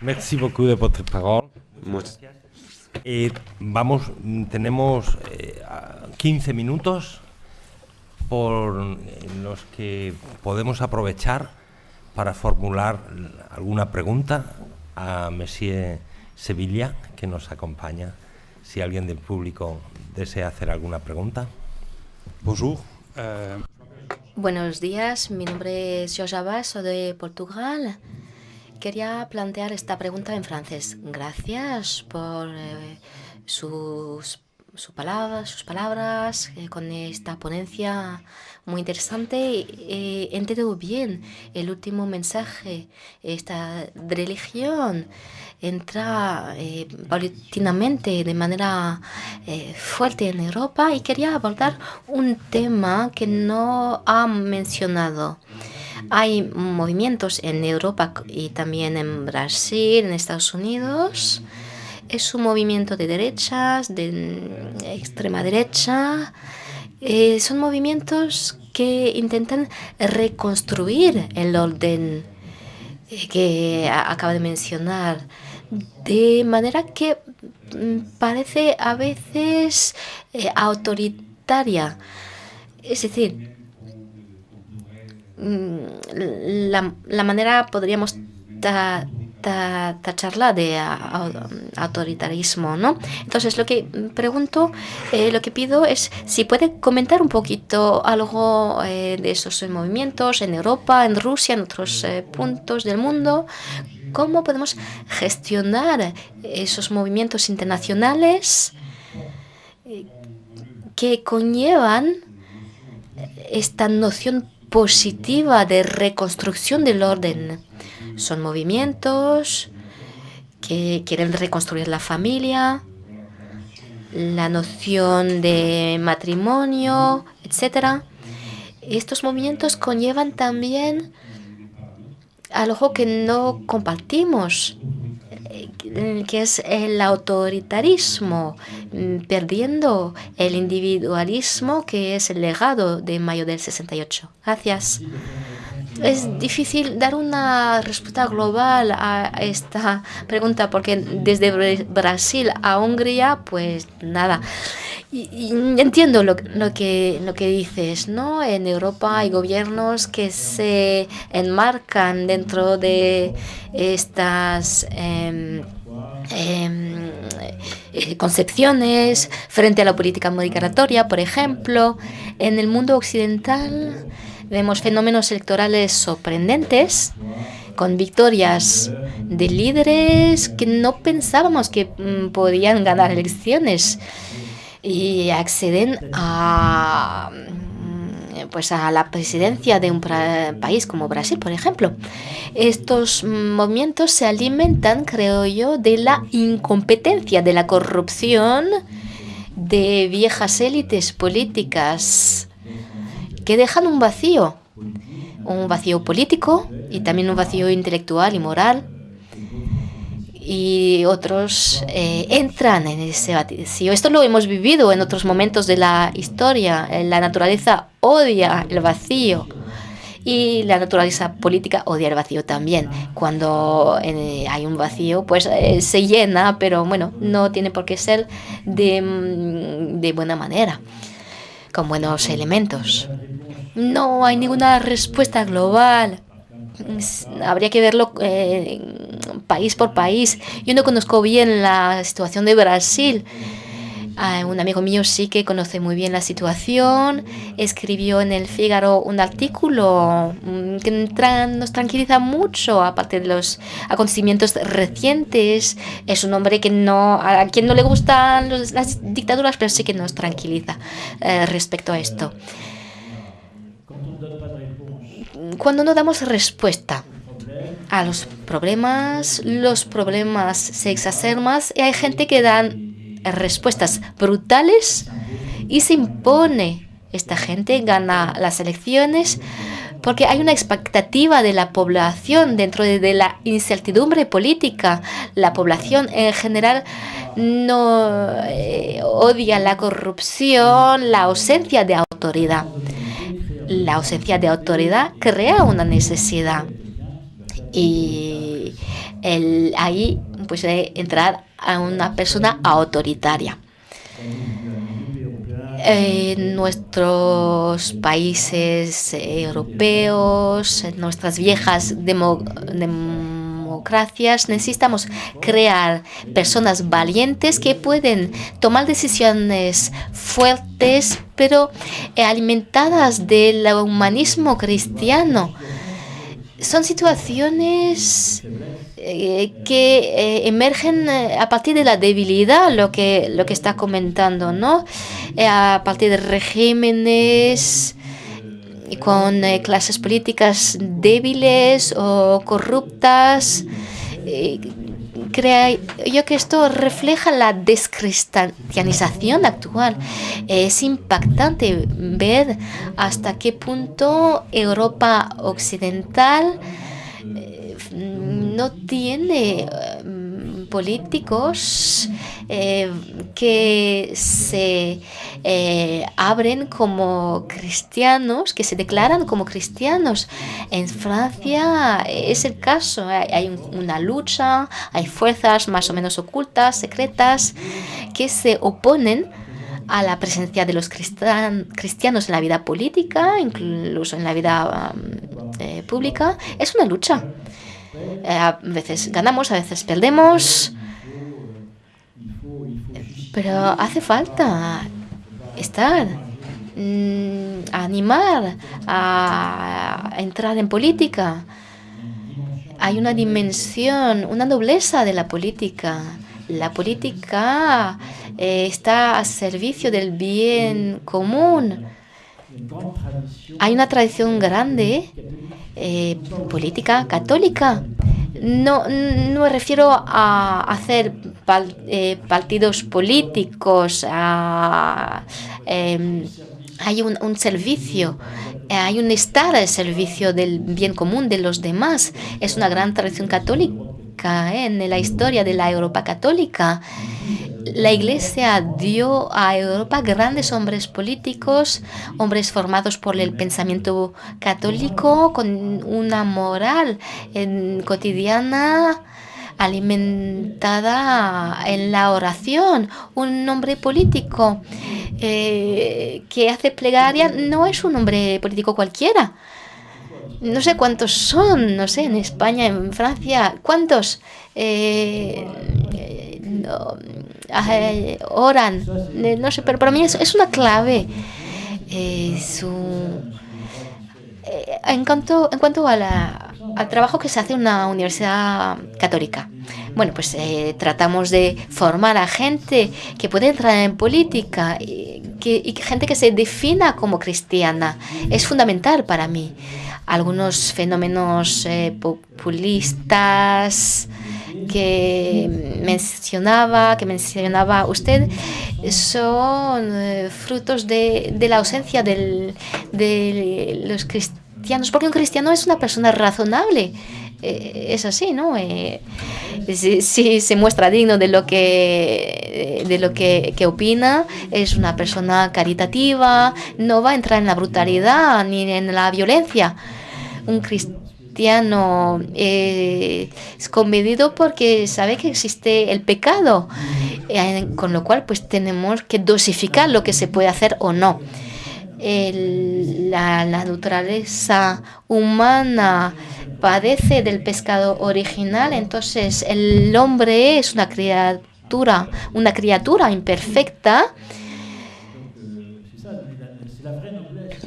Merci beaucoup de votre parole. Tenemos 15 minutos por los que podemos aprovechar para formular alguna pregunta a Monsieur Sevilla, que nos acompaña. Si alguien del público desea hacer alguna pregunta. Bonjour. Buenos días, mi nombre es Jojaba, soy de Portugal. Quería plantear esta pregunta en francés. Gracias por sus palabras con esta ponencia muy interesante. He entendido bien el último mensaje. Esta religión entra paulatinamente de manera fuerte en Europa, y quería abordar un tema que no ha mencionado. Hay movimientos en Europa y también en Brasil, en Estados Unidos. Es un movimiento de derechas, de extrema derecha. Son movimientos que intentan reconstruir el orden que acabo de mencionar, de manera que parece a veces autoritaria. Es decir, la manera podríamos tacharla de autoritarismo, ¿no? Entonces, lo que pregunto, lo que pido es si puede comentar un poquito algo de esos movimientos en Europa, en Rusia, en otros puntos del mundo. ¿Cómo podemos gestionar esos movimientos internacionales que conllevan esta noción positiva de reconstrucción del orden? Son movimientos que quieren reconstruir la familia, la noción de matrimonio, etc. Estos movimientos conllevan también algo que no compartimos, que es el autoritarismo, perdiendo el individualismo, que es el legado de mayo del 68. Gracias. Es difícil dar una respuesta global a esta pregunta, porque desde Brasil a Hungría, pues nada. Y entiendo lo que dices, ¿no? En Europa hay gobiernos que se enmarcan dentro de estas concepciones frente a la política migratoria, por ejemplo. En el mundo occidental vemos fenómenos electorales sorprendentes, con victorias de líderes que no pensábamos que podían ganar elecciones, y acceden a la presidencia de un país como Brasil, por ejemplo. Estos movimientos se alimentan, creo yo, de la incompetencia, de la corrupción de viejas élites políticas que dejan un vacío político y también un vacío intelectual y moral. Y otros entran en ese vacío. Esto lo hemos vivido en otros momentos de la historia. La naturaleza odia el vacío y la naturaleza política odia el vacío también. Cuando hay un vacío, pues se llena, pero bueno, no tiene por qué ser de buena manera, con buenos elementos. No hay ninguna respuesta global. Habría que verlo país por país. Yo no conozco bien la situación de Brasil. Un amigo mío sí que conoce muy bien la situación. Escribió en el Figaro un artículo que nos tranquiliza mucho, aparte de los acontecimientos recientes. Es un hombre a quien no le gustan las dictaduras, pero sí que nos tranquiliza respecto a esto. Cuando no damos respuesta a los problemas se exacerban y hay gente que dan respuestas brutales y se impone. Esta gente gana las elecciones porque hay una expectativa de la población dentro de la incertidumbre política. La población en general no odia la corrupción, la ausencia de autoridad. La ausencia de autoridad crea una necesidad y ahí pues entrar a una persona autoritaria. En nuestros países europeos, en nuestras viejas democracias, necesitamos crear personas valientes que pueden tomar decisiones fuertes, pero alimentadas del humanismo cristiano. Son situaciones que emergen a partir de la debilidad, lo que está comentando, ¿no? A partir de regímenes con clases políticas débiles o corruptas. Creo yo que esto refleja la descristianización actual. Es impactante ver hasta qué punto Europa occidental no tiene políticos que se abren como cristianos, que se declaran como cristianos. En Francia es el caso. Hay una lucha, hay fuerzas más o menos ocultas, secretas, que se oponen a la presencia de los cristianos en la vida política, incluso en la vida pública. Es una lucha. A veces ganamos, a veces perdemos, pero hace falta estar, animar a entrar en política. Hay una dimensión, una nobleza de la política. La política está a servicio del bien común. Hay una tradición grande política católica. No me refiero a hacer partidos políticos. Hay un servicio, hay un estar al servicio del bien común de los demás. Es una gran tradición católica en la historia de la Europa católica. La Iglesia dio a Europa grandes hombres políticos, hombres formados por el pensamiento católico, con una moral cotidiana alimentada en la oración. Un hombre político que hace plegaria no es un hombre político cualquiera. No sé cuántos son, no sé, en España, en Francia, ¿cuántos oran? No sé, pero para mí es una clave. En cuanto al trabajo que se hace en una universidad católica. Bueno, pues tratamos de formar a gente que puede entrar en política y gente que se defina como cristiana. Es fundamental para mí. Algunos fenómenos populistas que mencionaba usted son frutos de la ausencia de los cristianos, porque un cristiano es una persona razonable. Es así, ¿no? Si se muestra digno de lo que opina, es una persona caritativa, no va a entrar en la brutalidad ni en la violencia. Un cristiano es convenido porque sabe que existe el pecado, con lo cual pues tenemos que dosificar lo que se puede hacer o no. La naturaleza humana padece del pecado original, entonces el hombre es una criatura imperfecta.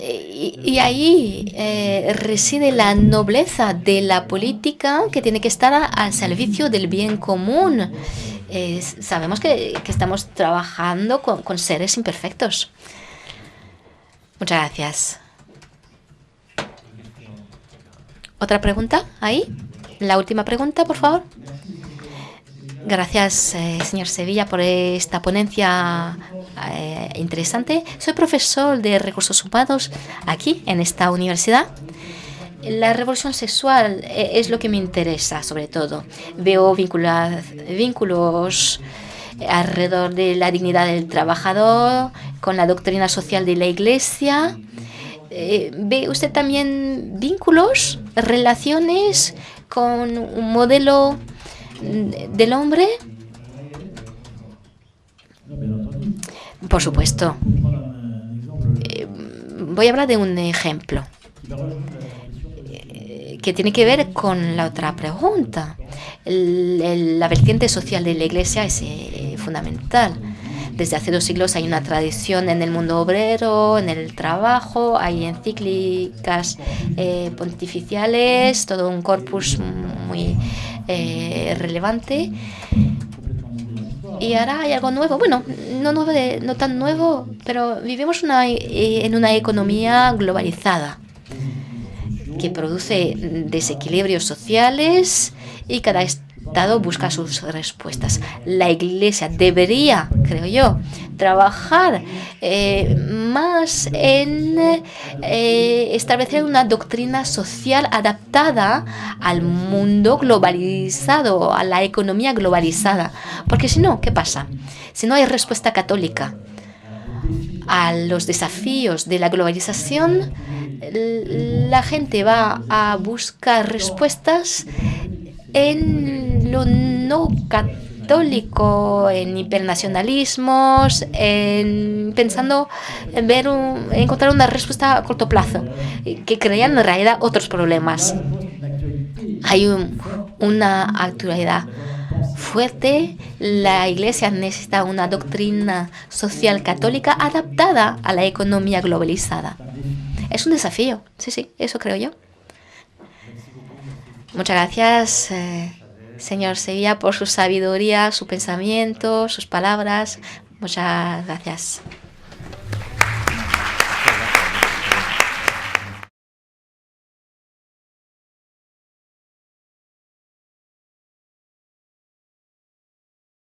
Y ahí reside la nobleza de la política, que tiene que estar al servicio del bien común. Sabemos que estamos trabajando con seres imperfectos. Muchas gracias. ¿Otra pregunta? ¿Ahí? La última pregunta, por favor. Gracias, señor Sevilla, por esta ponencia interesante. Soy profesor de recursos humanos aquí, en esta universidad. La revolución sexual es lo que me interesa, sobre todo. Veo vínculos alrededor de la dignidad del trabajador, con la doctrina social de la Iglesia. ¿Ve usted también vínculos, relaciones con un modelo del hombre. Por supuesto. Voy a hablar de un ejemplo que tiene que ver con la otra pregunta. La vertiente social de la Iglesia es fundamental. Desde hace 2 siglos hay una tradición en el mundo obrero, en el trabajo, hay encíclicas pontificiales, todo un corpus muy relevante. Y ahora hay algo nuevo, bueno, no tan nuevo, pero vivimos en una economía globalizada que produce desequilibrios sociales y cada Estado busca sus respuestas. La Iglesia debería, creo yo, trabajar más en establecer una doctrina social adaptada al mundo globalizado, a la economía globalizada. Porque si no, ¿qué pasa? Si no hay respuesta católica a los desafíos de la globalización, la gente va a buscar respuestas en lo no católico, en hipernacionalismos, pensando en encontrar una respuesta a corto plazo, que crean en realidad otros problemas. Hay una actualidad fuerte. La Iglesia necesita una doctrina social católica adaptada a la economía globalizada. Es un desafío, sí, eso creo yo. Muchas gracias, señor Sevilla, por su sabiduría, su pensamiento, sus palabras. Muchas gracias.